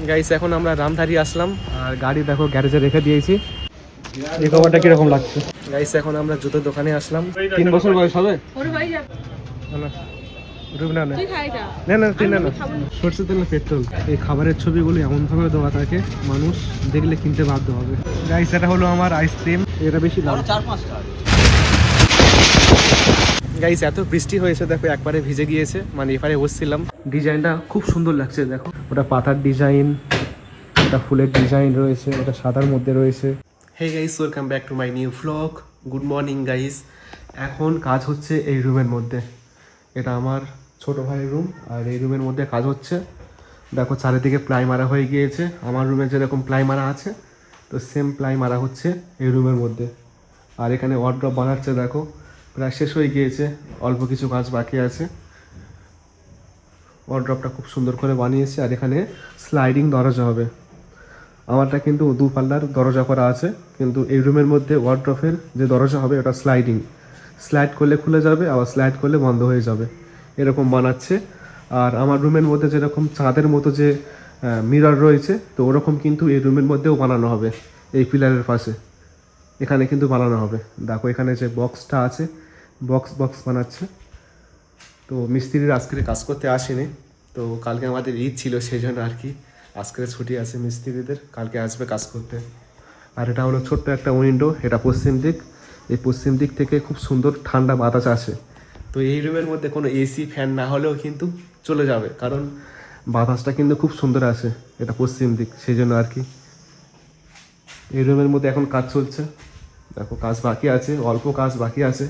Guys এখন আমরা রামধারি আসলাম আর গাড়ি দেখো গ্যারেজে রেখে দিয়েছি। এই খবরটা কিরকম লাগছে গাইস? এখন আমরা জুতোর দোকানে আসলাম। 3 বছর বয়স হবে। সরষে তেল পেট্রোল, এই খাবারের ছবিগুলো এমনভাবে দেওয়া থাকে মানুষ দেখলে কিনতে বাধ্য হবে। গাইস এটা হলো আমার আইসক্রিম, এটা বেশি দাম 4-5 টাকা। গাইস এত বৃষ্টি হয়েছে দেখো একবারে ভিজে গিয়েছে, মানে এপারে বসছিলাম। ডিজাইনটা খুব সুন্দর লাগছে দেখো, ওটা পাতার ডিজাইন, ওটা ফুলের ডিজাইন রয়েছে, ওটা সাদার মধ্যে রয়েছে। Hey guys, welcome back to my new vlog. Good morning guys. এখন কাজ হচ্ছে এই রুমের মধ্যে, এটা আমার ছোট ভাইয়ের রুম আর এই রুমের মধ্যে কাজ হচ্ছে। দেখো চারিদিকে প্লাই মারা হয়ে গিয়েছে, আমার রুমে যেরকম প্লাই মারা আছে তো সেম প্লাই মারা হচ্ছে এই রুমের মধ্যে। আর এখানে ওয়ার্ড্রপ বানাচ্ছে, দেখো প্রায় শেষ হয়ে গিয়েছে, অল্প কিছু কাজ বাকি আছে। ওয়ার্ড্রপটা খুব সুন্দর করে বানিয়েছে আর এখানে স্লাইডিং দরজা হবে। আমারটা কিন্তু 2 পাল্লার দরজা করা আছে, কিন্তু এই রুমের মধ্যে ওয়ার্ড্রপের যে দরজা হবে ওটা স্লাইডিং, স্লাইড করলে খুলে যাবে আবার স্লাইড করলে বন্ধ হয়ে যাবে, এরকম বানাচ্ছে। আর আমার রুমের মধ্যে যেরকম চাঁদের মতো যে মিরর রয়েছে তো ওরকম কিন্তু এই রুমের মধ্যেও বানানো হবে, এই পিলারের পাশে এখানে কিন্তু বানানো হবে। দেখো এখানে যে বক্সটা আছে, বক্স বানাচ্ছে। তো মিস্ত্রির আজকে কাজ করতে আসেনি, তো কালকে আমাদের ঈদ ছিল সেই জন্য আর কি আজকে ছুটি আছে মিস্ত্রিদের, কালকে আসবে কাজ করতে। আর এটা হলো ছোট্ট একটা উইন্ডো, এটা পশ্চিম দিক, এই পশ্চিম দিক থেকে খুব সুন্দর ঠান্ডা বাতাস আসে। তো এই রুমের মধ্যে কোনো এসি ফ্যান না হলেও কিন্তু চলে যাবে, কারণ বাতাসটা কিন্তু খুব সুন্দর আসে, এটা পশ্চিম দিক সেই জন্য আর কি। এই রুমের মধ্যে এখন কাজ চলছে, দেখো কাজ বাকি আছে, অল্প কাজ বাকি আছে,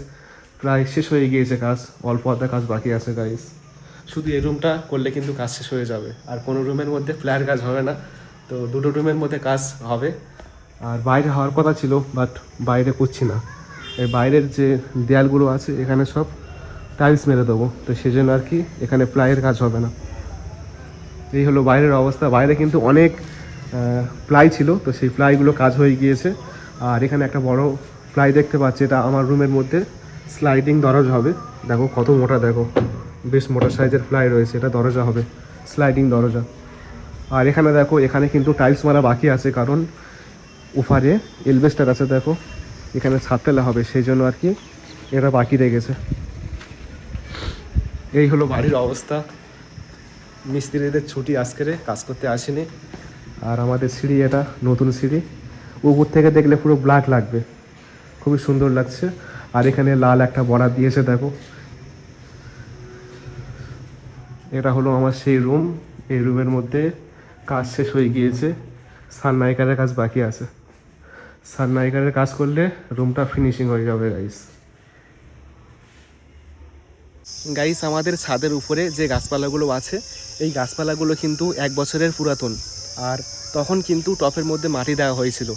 প্রায় শেষ হয়ে গিয়েছে কাজ, অল্প আধা কাজ বাকি আছে গাইস। শুধু এই রুমটা করলে কিন্তু কাজ শেষ হয়ে যাবে, আর কোনো রুমের মধ্যে ফ্ল্যাট কাজ হবে না, তো 2টো রুমের মধ্যে কাজ হবে। আর বাইরে হওয়ার কথা ছিল বাট বাইরে করছি না, এই বাইরের যে দেয়ালগুলো আছে এখানে সব টাইলস মেরে দেবো, তো সেই জন্য আর কি এখানে প্লাইয়ের কাজ হবে না। এই হলো বাইরের অবস্থা, বাইরে কিন্তু অনেক প্লাই ছিল, তো সেই প্লাইগুলো কাজ হয়ে গিয়েছে। আর এখানে একটা বড় প্লাই দেখতে পাচ্ছি, এটা আমার রুমের মধ্যে স্লাইডিং দরজা হবে। দেখো কত মোটা, দেখো বেশ মোটা সাইজের প্লাই রয়েছে, এটা দরজা হবে, স্লাইডিং দরজা। আর এখানে দেখো এখানে কিন্তু টাইলস মারা বাকি আছে, কারণ উপরে এলবেস্টার আছে, দেখো এখানে ছাদ ফেলা হবে সেই জন্য আর কি এটা বাকি রেখেছে। এই হলো বাড়ির অবস্থা, মিস্ত্রিদের ছুটি আজকের, কাজ করতে আসেনি। আর আমাদের সিঁড়ি, এটা নতুন সিঁড়ি, উপর থেকে দেখলে পুরো ব্ল্যাক লাগবে, খুবই সুন্দর লাগছে। আর এখানে লাল একটা বর্ডার দিয়েছে, দেখো এটা হলো আমার সেই রুম। এই রুমের মধ্যে কাজ শেষ হয়ে গিয়েছে, সানমাইকারের কাজ বাকি আছে, সানমাইকারের কাজ করলে রুমটা ফিনিশিং হয়ে যাবে গাইস। আমাদের ছাদের উপরে যে গাছপালাগুলো আছে এই গাছপালাগুলো কিন্তু 1 বছরের পুরাতন, আর তখন কিন্তু টপের মধ্যে মাটি দেওয়া হয়েছিল,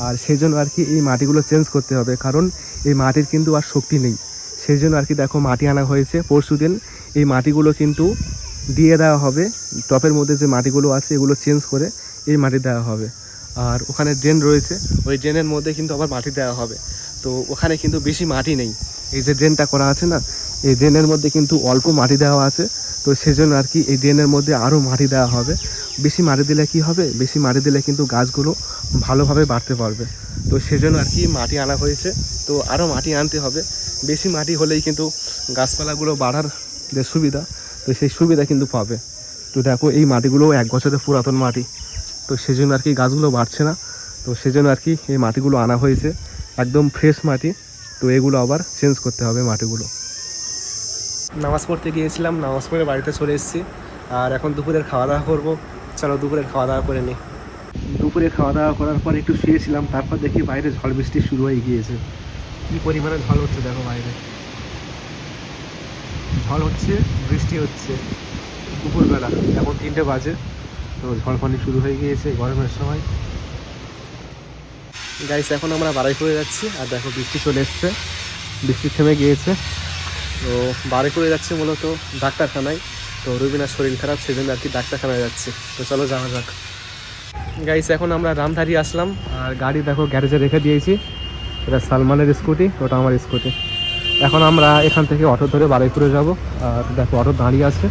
আর সেই জন্য আর কি এই মাটিগুলো চেঞ্জ করতে হবে, কারণ এই মাটির কিন্তু আর শক্তি নেই, সেই জন্য আর কি দেখো মাটি আনা হয়েছে পরশুদিন। এই মাটিগুলো কিন্তু দিয়ে দেওয়া হবে, টপের মধ্যে যে মাটিগুলো আছে এগুলো চেঞ্জ করে এই মাটি দেওয়া হবে। আর ওখানে ড্রেন রয়েছে, ওই ড্রেনের মধ্যে কিন্তু আবার মাটি দেওয়া হবে, তো ওখানে কিন্তু বেশি মাটি নেই। এই যে ড্রেনটা করা আছে না, এই ড্রেনের মধ্যে কিন্তু অল্প মাটি দেওয়া আছে, তো সেজন্য আর কি এই ড্রেনের মধ্যে আরও মাটি দেওয়া হবে। বেশি মাটি দিলে কি হবে, বেশি মাটি দিলে কিন্তু গাছগুলো ভালোভাবে বাড়তে পারবে, তো সেজন্য আর কি মাটি আনা হয়েছে। তো আরও মাটি আনতে হবে, বেশি মাটি হলেই কিন্তু গাছপালাগুলো বাড়ার যে সুবিধা, তো সেই সুবিধা কিন্তু পাবে। তো দেখো এই মাটিগুলো 1 বছরের পুরাতন মাটি, তো সেজন্য আর কি গাছগুলো বাড়ছে না, তো সেজন্য আর কি এই মাটিগুলো আনা হয়েছে, একদম ফ্রেশ মাটি। তো এগুলো আবার চেঞ্জ করতে হবে মাটিগুলো। নামাজ পড়তে গিয়েছিলাম, নামাজ পড়ে বাড়িতে চলে এসেছি, আর এখন দুপুরের খাওয়া দাওয়া করবো। চলো দুপুরের খাওয়া দাওয়া করে নিই। দুপুরে খাওয়া দাওয়া করার পর একটু শুয়েছিলাম, তারপর দেখি বাইরে ঝড় বৃষ্টি শুরু হয়ে গিয়েছে। কী পরিমাণে ঝড় হচ্ছে দেখো, বাইরে ঝড় হচ্ছে, বৃষ্টি হচ্ছে দুপুরবেলা, এখন 3টে বাজে, তো ঝড় পানি শুরু হয়ে গিয়েছে গরমের সময়। গাইস এখন আমরা বারুইপুরে যাচ্ছি, আর দেখো বৃষ্টি চলে এসছে, বৃষ্টি থেমে গিয়েছে। তো বারুইপুরে যাচ্ছি মূলত ডাক্তারখানায়, তো রুবিনার শরীর খারাপ সেজন্য আর কি ডাক্তারখানায় যাচ্ছি। তো চলো যাওয়া যাক। গাইস এখন আমরা রামধারি আসলাম, আর গাড়ি দেখো গ্যারেজে রেখে দিয়েছি, এটা সালমানের স্কুটি, ওটা আমার স্কুটি। এখন আমরা এখান থেকে অটো ধরে বারুইপুরে যাব। আর দেখো অটো দাঁড়িয়ে আছে,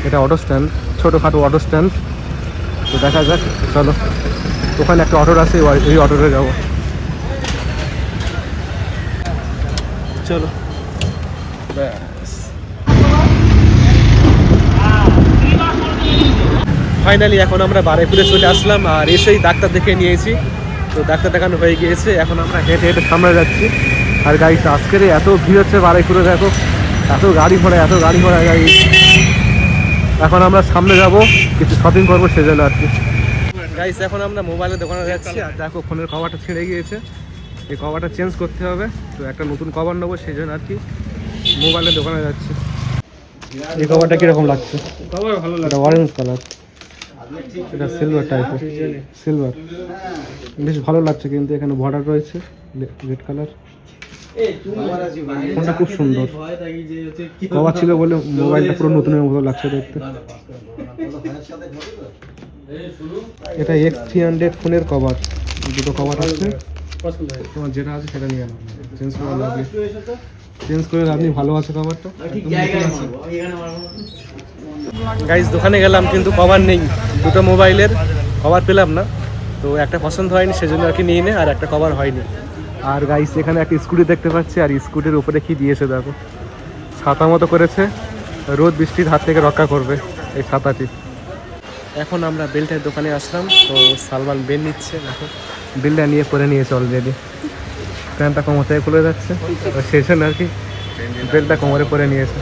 এটা অটো স্ট্যান্ড, ছোটোখাটো অটো স্ট্যান্ড। তো দেখা যাক, চলো ওখানে একটা অটো আছে, ওই অটোতে যাবো। চলো ফাইনালি এখন আমরা বারুইপুরে চলে আসলাম, আর এসেই ডাক্তার দেখে নিয়েছি। তো ডাক্তার দেখানো হয়ে গিয়েছে, এখন আমরা হেঁটে হেঁটে সামনে যাচ্ছি। আর গাইস আজকের এত ভিড় হচ্ছে বারুইপুরে, দেখো এত গাড়ি ঘোড়া গাড়ি। এখন আমরা সামনে যাব, কিছু শপিং করবো সেজন্য আর কি। গাইস এখন আমরা মোবাইলের দোকানে যাচ্ছি, আর দেখো ফোনের কভারটা ছিঁড়ে গিয়েছে, এই কভারটা চেঞ্জ করতে হবে। তো একটা নতুন কভার নেবো সেই জন্য আর কি মোবাইলের দোকানে যাচ্ছি। এই কভারটা কিরকম লাগছে? কভার ভালো লাগছে, এটা অরেঞ্জ কালার, এটা সিলভার টাইপের, সিলভার বেশ ভালো লাগছে, কিন্তু এখানে বর্ডার রয়েছে রেড কালার। ফোনটা খুব সুন্দর, কভার ছিল বলে মোবাইলটা পুরো নতুনের মতো লাগছে দেখতে। এটা X300 ফোনের কভার, দুটো কভার আছে, তোমার যেটা আছে সেটা নিয়ে নাও, চেঞ্জ করে লাগবে, চেঞ্জ করে আপনি ভালো আছে কভারটা। গাইস দোকানে গেলাম কিন্তু কভার নেই, দুটো মোবাইলের কভার পেলাম না। তো একটা পছন্দ হয়নি সেজন্য আর কি নিয়ে নে, আর একটা কভার হয়নি। আর গাইস এখানে একটা স্কুটি দেখতে পাচ্ছি, আর স্কুটির উপরে কি দিয়েছে দেখো, ছাতা মতো করেছে, রোদ বৃষ্টির হাত থেকে রক্ষা করবে এই ছাতাটি। এখন আমরা বেল্টের দোকানে আসলাম, তো সালমান বেল নিচ্ছে, দেখো বেলটা নিয়ে পরে নিয়েছে অলরেডি, প্যান্টটা কোমর থেকে খুলে যাচ্ছে, সেই জন্য আর কি বেলটা কোমরে পরে নিয়েছে।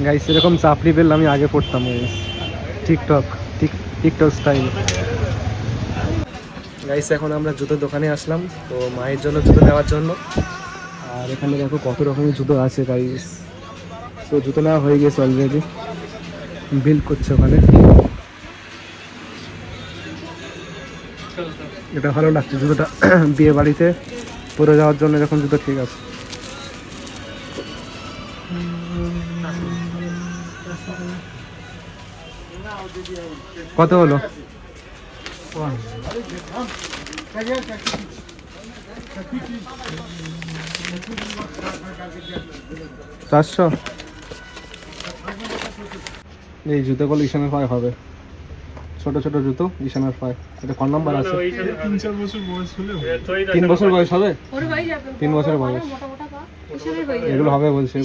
গাইস এরকম চাপড়ি বেল আমি আগে পড়তাম, টিকটক স্টাইল। গাইস এখন আমরা জুতোর দোকানে আসলাম, তো মায়ের জন্য জুতো নেওয়ার জন্য। আর এখানে দেখো কত রকমের জুতো আছে গাইস, তো জুতো নেওয়া হয়ে গেছে অলরেডি, বিল করছে ওখানে। এটা ভালো লাগছে জুতোটা, বিয়ে বাড়িতে পরে যাওয়ার জন্য এরকম জুতো ঠিক আছে। কত হলো? 400। এই জুতোগুলো ঈশানের পায়ে হবে, ছোট ছোট জুতো ঈশানের পায়ে। এটা কোন নাম্বার আছে? 3-4 বছর বয়স হলে 3 বছর বয়স হবে, 3 বছর বয়স এগুলো হবে বলছে,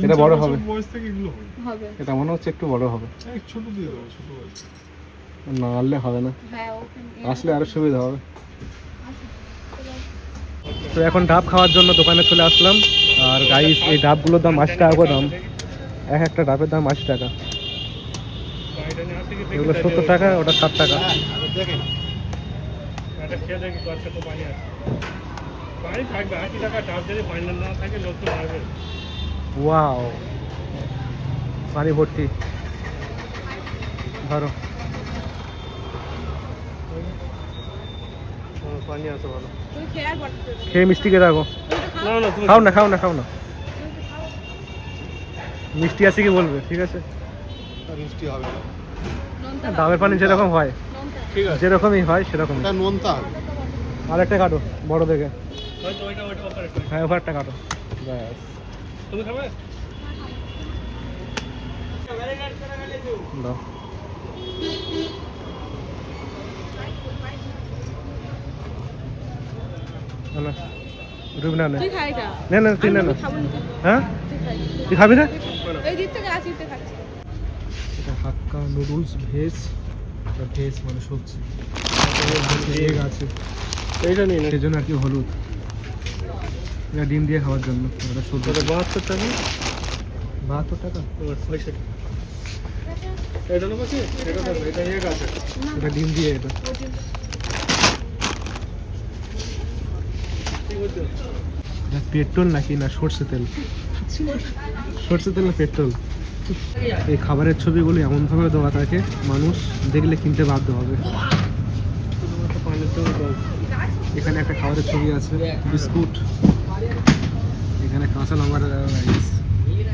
এটা বড় হবে, এটা মনে হচ্ছে একটু বড় হবে, ছোট দিয়ে দাও, ছোট না আনলে হবে না, আসলে আরো সুবিধা হবে। তো এখন ডাব খাওয়ার জন্য দোকানে চলে আসলাম। আর গাইস এই ডাবগুলোর দাম 80 টাকা করে দাম, এক একটা ডাবের দাম 80 টাকা, এগুলো 70 টাকা, ওটা 60 টাকা। ওয়াও পানি ভর্তি, ধরো পানি আছে ভালো, খেয়ে মিষ্টি কে রাখো, খাও না খাও না খাও না, মিষ্টি আছে কি বলবে, ঠিক আছে মিষ্টি হবে, ডাবের পানি যেরকম হয় যেরকমই হয় সেরকম। আর একটা কাটো বড় দেখে, হ্যাঁ ওভারটা কাটো, ব্যাস তুমি খাবে দাও। না রুবি না, না না তুই না না, হ্যাঁ তুই খাবি না? এটা হাক্কা নুডলস ভেজ, ভেজ মানে সবজি, এগ আছে এইটা নিয়ে, সেই জন্য আর কি হলুদ, এটা ডিম দিয়ে খাওয়ার জন্য। এটা 72 টাকা, 72 টাকা, এটা নেবো কি, এটা এগ আছে, এটা ডিম দিয়ে, এটা পেট্রোল নাকি না সর্ষে তেল, সর্ষে তেল না পেট্রোল। এই খাবারের ছবিগুলো এমনভাবে দেওয়া থাকে মানুষ দেখলে কিনতে বাধ্য হবে। এখানে একটা খাবারের ছবি আছে, বিস্কুট, এখানে কাঁচা লঙ্কার রাইস,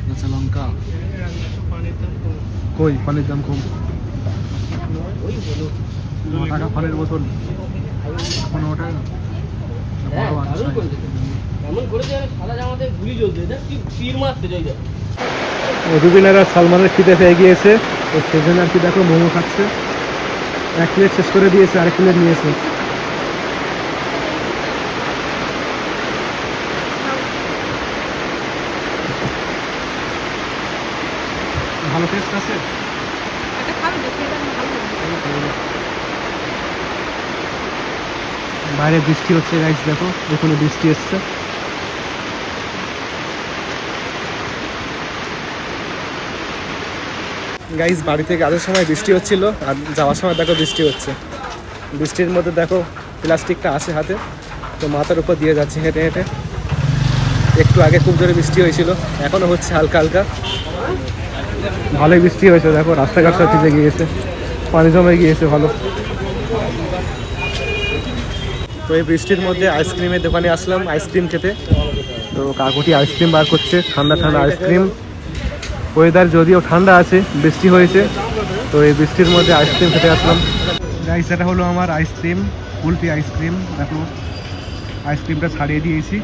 কাঁচা লঙ্কা, কই পানির দাম কম, 9 টাকা পানির বোতল, 15 টাকা, রুবিনার আর সালমানের খিদে পেয়ে গিয়েছে, তো সেজন্য আর কি দেখো মোমো খাচ্ছে। এক প্লেট শেষ করে দিয়েছে, আরেক প্লেট নিয়েছে। ভালো টেস্ট আছে। বাইরে বৃষ্টি হচ্ছে গাইস, দেখো এখানে বৃষ্টি এসছে। গাইস বাড়ি থেকে আসার সময় বৃষ্টি হচ্ছিল, আর যাওয়ার সময় দেখো বৃষ্টি হচ্ছে। বৃষ্টির মধ্যে দেখো প্লাস্টিকটা আছে হাতে, তো মাথার উপর দিয়ে যাচ্ছে হেঁটে হেঁটে। একটু আগে খুব জোরে বৃষ্টি হয়েছিল, এখনও হচ্ছে হালকা হালকা। ভালোই বৃষ্টি হয়েছে, দেখো রাস্তাঘাট সব ভিজে গিয়েছে, পানি জমে গিয়েছে ভালো। তো এই বৃষ্টির মধ্যে আইসক্রিমের দোকানে আসলাম আইসক্রিম খেতে। তো কাকুটি আইসক্রিম বার করছে, ঠান্ডা ঠান্ডা আইসক্রিম। ওয়েদার যদিও ঠান্ডা আছে, বৃষ্টি হয়েছে, তো এই বৃষ্টির মধ্যে আইসক্রিম খেতে আসলাম। গাইস এটা হলো আমার আইসক্রিম, কুলফি আইসক্রিম। দেখো আইসক্রিমটা ছাড়িয়ে দিয়েছি,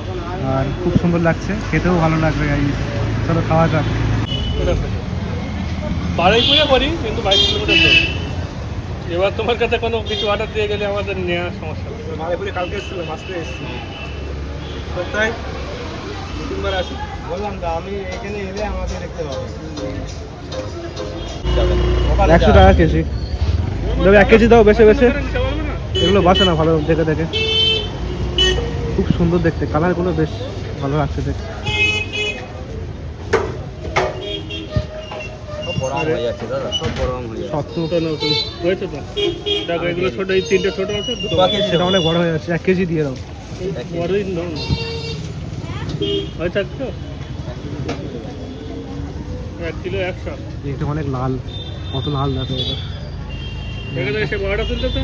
আর খুব সুন্দর লাগছে, খেতেও ভালো লাগবে গাইস। চলো খাওয়া যাক। বাড়াই করে করি কিন্তু 22 কিলোমিটার দূর। এবার তোমার কাছে কোনো কিছু অর্ডার দিয়ে গেলে আমাদের নেওয়ার সমস্যা হবে। মায়াপুরে কালকে এসেছিলাম, আজকে এসেছি কোথায় তিনবার আসি। বললাম তো আমি এখানে এলে আমাকে দেখতে পাবো। 100 টাকা কেজি দেবে, 1 কেজি দাও বেছে বেছে। এগুলো বাসে না ভালো দেখে দেখে, খুব সুন্দর দেখতে, কালারগুলো বেশ ভালো লাগছে দেখতে। এগুলো ছোট, এই 3টে ছোট আছে, সেটা অনেক বড় হয়ে যাচ্ছে, 1 কেজি দিয়ে দাও। বড়ই নাও হয় থাকতো 1 কিলো 100। এটা অনেক লাল, কত লাল দেখো এটা। এখানে এসে বড়টা তুলতে তো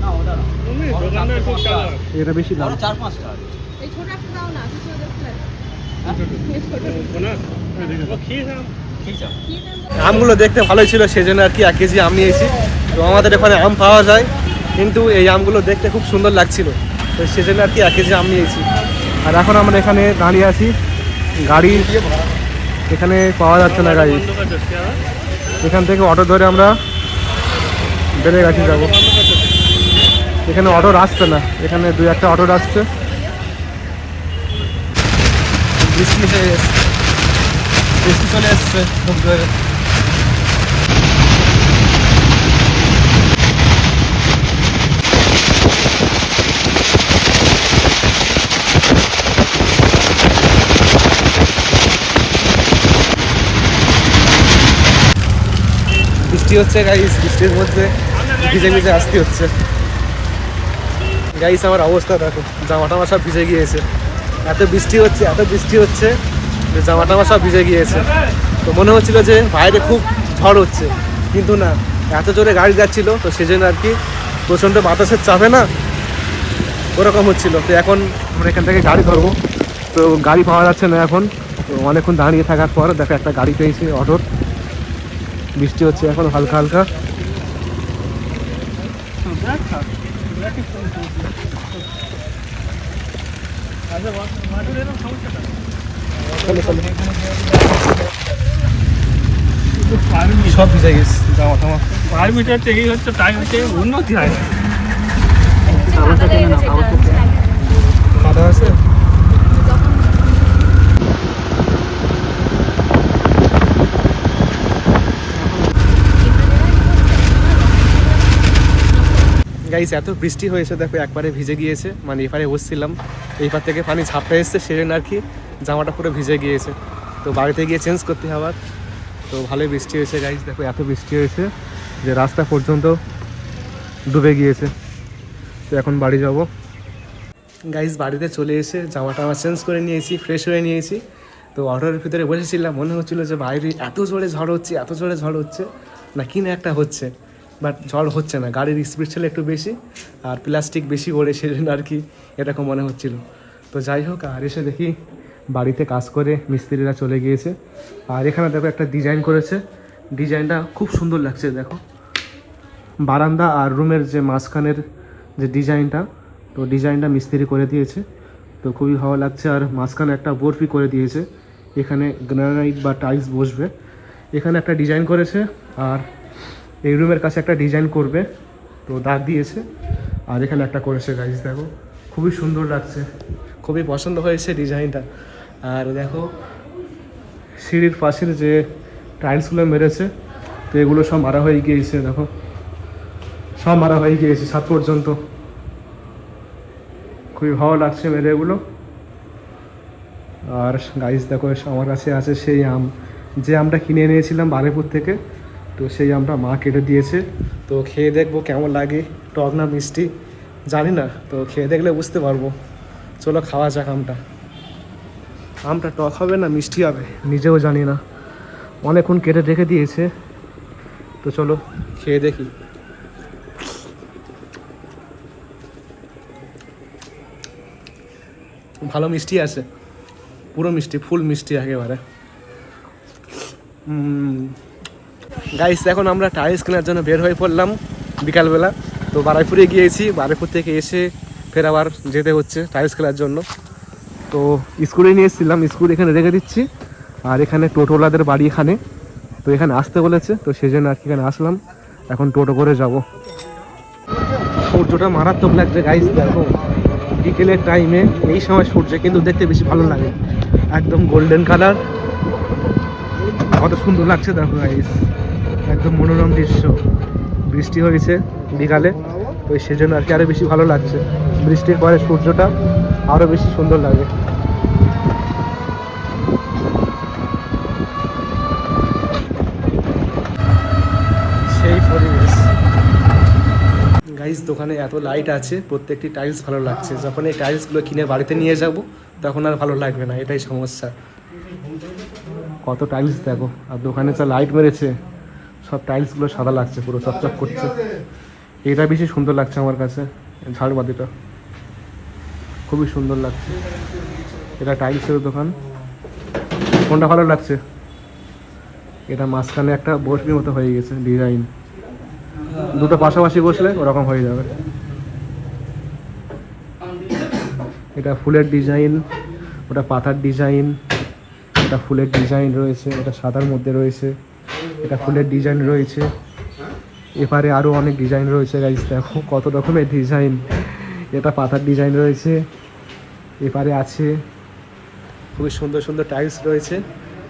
না, ওটা না, দোকানদার খুব চালাক। এটা বেশি লাল, 4-5 টাকা। এই ছোট একটা দাও না, কিছু দেখতে আমগুলো দেখতে ভালোই ছিল, সেজন্য আর কি 1 কেজি আম নিয়েছি। তো আমাদের এখানে আম পাওয়া যায়, কিন্তু এই আমগুলো দেখতে খুব সুন্দর লাগছিল, তো সেজন্য আর কি 1 কেজি আম নিয়েছি। আর এখন আমরা এখানে দাঁড়িয়ে আছি, গাড়ি এখানে পাওয়া যাচ্ছে না গাড়ি। এখান থেকে অটো ধরে আমরা বেড়ে গেছি যাবো। এখানে অটো আসছে না, এখানে 2-1টা অটো আসছে। বৃষ্টি হয়ে গেছে, বৃষ্টি চলে এসছে খুব জোরে। বৃষ্টি হচ্ছে গাইস, বৃষ্টির মধ্যে ভিজে ভিজে আসতে হচ্ছে। গাইস আমার অবস্থা দেখো, জামা টামা সব ভিজে গিয়েছে। এত বৃষ্টি হচ্ছে, এত বৃষ্টি হচ্ছে যে জামা টামা সব ভিজে গিয়েছে। তো মনে হচ্ছিল যে বাইরে খুব ঝড় হচ্ছে, কিন্তু না, এত জোরে গাড়ি যাচ্ছিল, তো সেজন্য আর কি প্রচণ্ড বাতাসের চাপে না ওরকম হচ্ছিল। তো এখন আমরা এখান থেকে গাড়ি ধরবো, তো গাড়ি পাওয়া যাচ্ছে না এখন। তো অনেকক্ষণ দাঁড়িয়ে থাকার পর দেখো একটা গাড়ি পেয়েছি অটোর। বৃষ্টি হচ্ছে এখন হালকা হালকা। সব ভিজে গেছে জামা টামা। পারমিট হচ্ছে, এই হচ্ছে, তাই হচ্ছে উন্নতি হয়। খাওয়া আছে। গাইস এত বৃষ্টি হয়েছে দেখো, একবারে ভিজে গিয়েছে। মানে এপারে বসছিলাম, এইপার থেকে পানি ঝাপটা এসছে, সেজন্য আর কি জামাটা পুরো ভিজে গিয়েছে। তো বাড়িতে গিয়ে চেঞ্জ করতে হবে। তো ভালোই বৃষ্টি হয়েছে গাইস, দেখো এত বৃষ্টি হয়েছে যে রাস্তা পর্যন্ত ডুবে গিয়েছে। তো এখন বাড়ি যাব। গাইস বাড়িতে চলে এসে জামাটা আমার চেঞ্জ করে নিয়েছি, ফ্রেশ হয়ে নিয়েছি। তো অটোর ভিতরে বসেছিলাম, মনে হচ্ছিলো যে বাইরে এত জোরে ঝড় হচ্ছে, এত জোরে ঝড় হচ্ছে, না কি না একটা হচ্ছে, বাট ঝড় হচ্ছে না। গাড়ির স্পিড ছিল একটু বেশি, আর প্লাস্টিক বেশি করে, সেজন্য আর কি এরকম মনে হচ্ছিল। তো যাই হোক, আর এসে দেখি বাড়িতে কাজ করে মিস্ত্রিরা চলে গিয়েছে। আর এখানে দেখো একটা ডিজাইন করেছে, ডিজাইনটা খুব সুন্দর লাগছে। দেখো বারান্দা আর রুমের যে মাঝখানের যে ডিজাইনটা, তো ডিজাইনটা মিস্ত্রি করে দিয়েছে। তো খুবই ভালো লাগছে। আর মাঝখানে একটা বরফি করে দিয়েছে, এখানে গ্রানাইট বা টাইলস বসবে। এখানে একটা ডিজাইন করেছে, আর এই রুমের কাছে একটা ডিজাইন করবে, তো দাগ দিয়েছে। আর এখানে একটা করেছে গাইস, দেখো খুবই সুন্দর লাগছে, খুবই পছন্দ হয়েছে ডিজাইনটা। আর দেখো সিঁড়ির পাশের যে টাইলসগুলো মেরেছে, তো এগুলো সব মারা হয়ে গিয়েছে, দেখো সব মারা হয়ে গিয়েছে ছাদ পর্যন্ত। খুবই ভালো লাগছে মেরে এগুলো। আর গাইস দেখো আমার কাছে আছে সেই আম, যে আমটা কিনে এনেছিলাম বারেপুর থেকে, তো সেই আমটা মা কেটে দিয়েছে। তো খেয়ে দেখবো কেমন লাগে, টক না মিষ্টি জানি না, তো খেয়ে দেখলে বুঝতে পারবো। চলো খাওয়া যাক আমটা। আমটা টক হবে না মিষ্টি হবে নিজেও জানি না, অনেকক্ষণ কেটে রেখে দিয়েছে। তো চলো খেয়ে দেখি। ভালো মিষ্টি আছে, পুরো মিষ্টি, ফুল মিষ্টি একেবারে। গাইস এখন আমরা টাইলস কেনার জন্য বের হয়ে পড়লাম বিকালবেলা। তো বারুইপুরে গিয়েছি, বারুইপুর থেকে এসে ফের আবার যেতে হচ্ছে টাইলস কেনার জন্য। তো স্কুলে নিয়ে এসেছিলাম, স্কুল এখানে রেখে দিচ্ছি। আর এখানে টোটোওয়ালাদের বাড়ি এখানে, তো এখানে আসতে বলেছে, তো সেই জন্য আর কি এখানে আসলাম। এখন টোটো করে যাব। সূর্যটা মারাত্মক লাগছে গাইস, দেখো বিকেলের টাইমে এই সময় সূর্য কিন্তু দেখতে বেশি ভালো লাগে, একদম গোল্ডেন কালার, কত সুন্দর লাগছে দেখো গাইস, একদম মনোরম দৃশ্য। বৃষ্টি হয়েছে বিকালে, তো সেজন্য আর কি আরও বেশি ভালো লাগছে। বৃষ্টির পরে সূর্যটা আরও বেশি সুন্দর লাগে। সেই পরিবেশ গাইস। দোকানে এত লাইট আছে, প্রত্যেকটি টাইলস ভালো লাগছে। যখন এই টাইলসগুলো কিনে বাড়িতে নিয়ে যাব তখন আর ভালো লাগবে না, এটাই সমস্যা। কত টাইলস দেখো, আর দোকানে যা লাইট মেরেছে সব টাইলসগুলো সাদা লাগছে, পুরো চকচক করছে। এটা বেশি সুন্দর লাগছে আমার কাছে, ঝাড়বাতিটা খুবই সুন্দর লাগছে। এটা টাইলসের দোকান, কোনটা ভালো লাগছে? এটা মাঝখানে একটা বসবির মতো হয়ে গেছে ডিজাইন, দুটো পাশাপাশি বসলে ওরকম হয়ে যাবে। এটা ফুলের ডিজাইন, ওটা পাতার ডিজাইন, এটা ফুলের ডিজাইন রয়েছে, এটা সাদার মধ্যে রয়েছে, এটা ফুলের ডিজাইন রয়েছে। এপারে আরও অনেক ডিজাইন রয়েছে গাইস, দেখো কত রকমের ডিজাইন। এটা পাতার ডিজাইন রয়েছে, এপারে আছে খুবই সুন্দর সুন্দর টাইলস রয়েছে।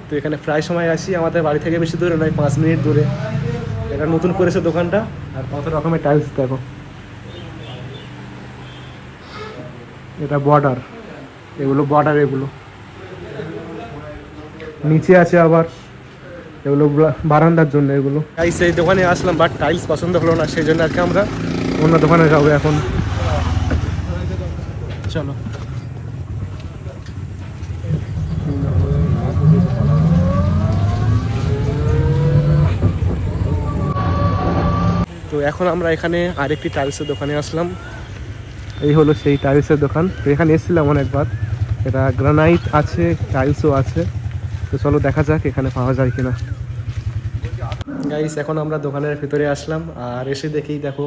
তো এখানে প্রায় সময় আসি, আমাদের বাড়ি থেকে বেশি দূরে নয়, 5 মিনিট দূরে। এটা নতুন করেছে দোকানটা। আর কত রকমের টাইলস দেখো, এটা বর্ডার, এগুলো বর্ডার, এগুলো নিচে আছে আবার, এগুলো বারান্দার জন্য। এগুলো গাইস এই দোকানে আসলাম, বাট টাইলস পছন্দ হলো না, সেই জন্য আর কি আমরা অন্য দোকানে যাবো এখন। চলো তো এখন আমরা এখানে আরেকটি টাইলসের দোকানে আসলাম। এই হলো সেই টাইলসের দোকান। তো এখানে এসেছিলাম অনেকবার। এটা গ্রানাইট আছে, টাইলসও আছে। তো চলো দেখা যাক এখানে পাওয়া যায় কিনা। গাইস এখন আমরা দোকানের ভিতরে আসলাম, আর এসে দেখি দেখো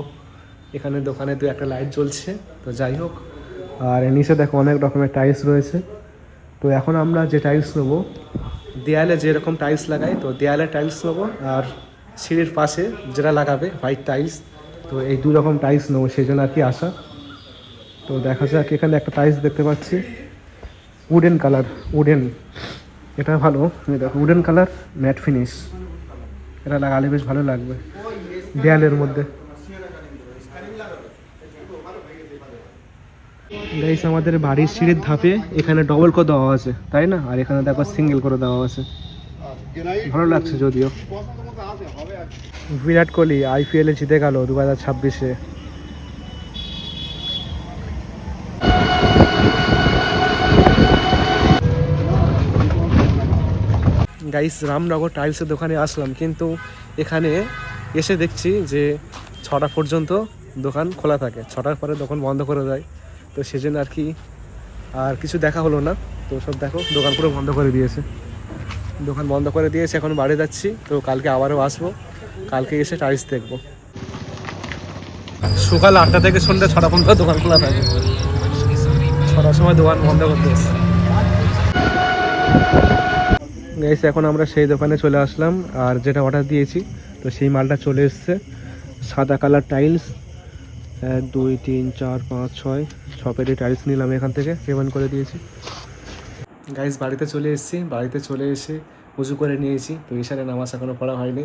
এখানে দোকানে তো একটা লাইট জ্বলছে। তো যাই হোক, আর নিচে দেখো অনেক রকমের টাইলস রয়েছে। তো এখন আমরা যে টাইলস নেবো, দেয়ালে যেরকম টাইলস লাগাই, তো দেয়ালে টাইলস নেবো, আর সিঁড়ির পাশে যেটা লাগাবে হোয়াইট টাইলস। তো এই 2 রকম টাইলস নেবো, সেই জন্য আর কি আসা। তো দেখা যাক, এখানে একটা টাইলস দেখতে পাচ্ছি উডেন কালার, উডেন, এটা ভালো। দেখো উডেন কালার ম্যাট ফিনিশ, এটা লাগালে বেশ ভালো লাগবে দেয়ালের মধ্যে। গাইস আমাদের বাড়ির সিঁড়ির ধাপে এখানে ডবল করে দেওয়া আছে, তাই না? আর এখানে দেখো সিঙ্গেল করে দেওয়া আছে, ভালো লাগছে। যদিও বিরাট কোহলি IPL-এ জিতে গেল 2026-এ। গাইস রামনগর টাইলসের দোকানে আসলাম, কিন্তু এখানে এসে দেখছি যে 6টা পর্যন্ত দোকান খোলা থাকে, 6টার পরে দোকান বন্ধ করে দেয়। তো সেজন্য আর কি আর কিছু দেখা হলো না। তো সব দেখো দোকান পুরো বন্ধ করে দিয়েছে, দোকান বন্ধ করে দিয়েছে। এখন বাড়ি যাচ্ছি, তো কালকে আবারও আসবো, কালকে এসে টাইলস দেখবো। সকাল 8টা থেকে সন্ধ্যা 6টা পর্যন্ত দোকান খোলা থাকে, করার সময় দোকান বন্ধ করতে এসছে। গাইস এখন আমরা সেই দোকানে চলে আসলাম, আর যেটা অর্ডার দিয়েছি তো সেই মালটা চলে এসছে। সাদা কালার টাইলস 1 2 3 4 5 6 পেটি টাইলস নিলাম এখান থেকে, পেমেন্ট করে দিয়েছি। গাইস বাড়িতে চলে এসেছি, বাড়িতে চলে এসে উজু করে নিয়েছি। তো ঈশারে নামাজ এখনও পড়া হয়নি,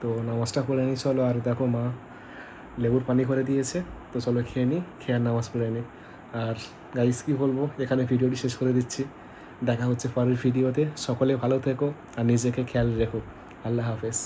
তো নামাজটা পড়ে নিই চলো। আর দেখো মা লেবুর পানি করে দিয়েছে, তো চলো খেয়ে নিই, খেয়ে আর নামাজ পড়ে নিই। আর গাইস কী বলবো, এখানে ভিডিওটি শেষ করে দিচ্ছি। দেখা হচ্ছে পরের ভিডিওতে। সকলে ভালো থেকো আর নিজেকে খেয়াল রেখো। আল্লাহ হাফেজ।